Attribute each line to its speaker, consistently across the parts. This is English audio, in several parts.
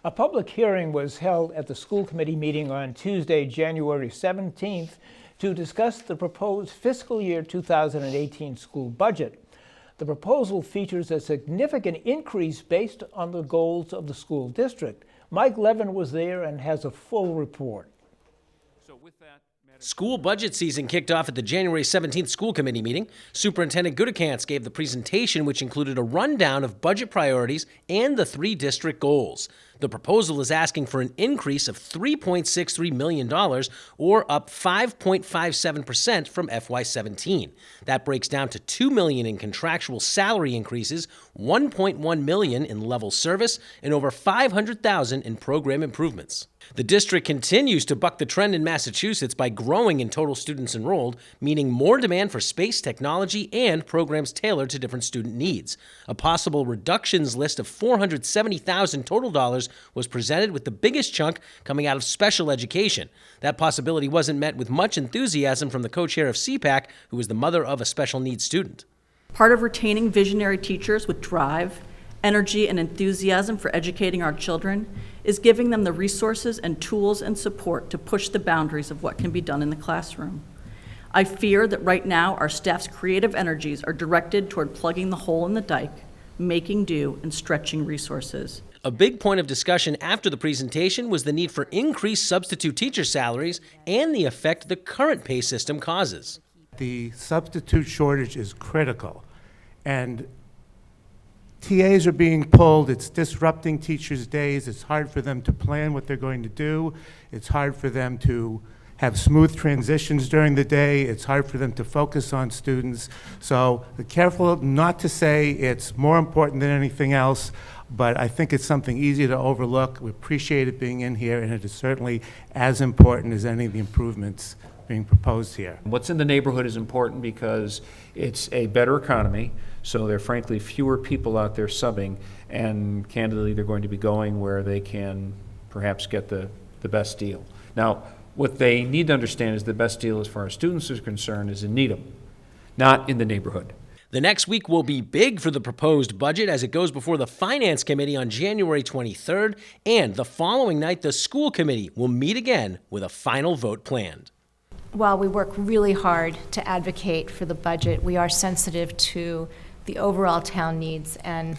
Speaker 1: A public hearing was held at the school committee meeting on Tuesday, January 17th, to discuss the proposed fiscal year 2018 school budget. The proposal features a significant increase based on the goals of the school district. Mike Levin was there and has a full report.
Speaker 2: School budget season kicked off at the January 17th school committee meeting. Superintendent Gudikants gave the presentation, which included a rundown of budget priorities and the 3 district goals. The proposal is asking for an increase of $3.63 million, or up 5.57% from FY17. That breaks down to $2 million in contractual salary increases, $1.1 million in level service, and over $500,000 in program improvements. The district continues to buck the trend in Massachusetts by growing in total students enrolled, meaning more demand for space, technology, and programs tailored to different student needs. A possible reductions list of $470,000 total dollars was presented, with the biggest chunk coming out of special education. That possibility wasn't met with much enthusiasm from the co-chair of CPAC, who is the mother of a special needs student.
Speaker 3: Part of retaining visionary teachers with drive, energy, and enthusiasm for educating our children is giving them the resources and tools and support to push the boundaries of what can be done in the classroom. I fear that right now our staff's creative energies are directed toward plugging the hole in the dike, making do, and stretching resources.
Speaker 2: A big point of discussion after the presentation was the need for increased substitute teacher salaries and the effect the current pay system causes.
Speaker 4: The substitute shortage is critical, and TAs are being pulled. It's disrupting teachers' days. It's hard for them to plan what they're going to do. It's hard for them to have smooth transitions during the day. It's hard for them to focus on students. So be careful not to say it's more important than anything else, but I think it's something easy to overlook. We appreciate it being in here, and it is certainly as important as any of the improvements being proposed here.
Speaker 5: What's in the neighborhood is important because it's a better economy, so there are frankly fewer people out there subbing, and candidly they're going to be going where they can perhaps get the best deal. Now, what they need to understand is the best deal as far as students are concerned is in Needham, not in the neighborhood.
Speaker 2: The next week will be big for the proposed budget as it goes before the Finance Committee on January 23rd, and the following night the School Committee will meet again with a final vote planned.
Speaker 6: While we work really hard to advocate for the budget, we are sensitive to the overall town needs and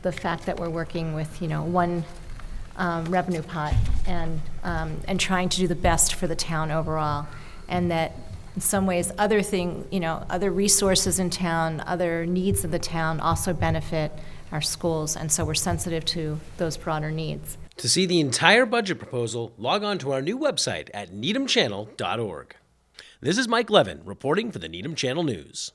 Speaker 6: the fact that we're working with, one revenue pot and trying to do the best for the town overall, and that in some ways other resources in town, other needs of the town also benefit our schools, and so we're sensitive to those broader needs.
Speaker 2: To see the entire budget proposal, log on to our new website at needhamchannel.org. This is Mike Levin reporting for the Needham Channel News.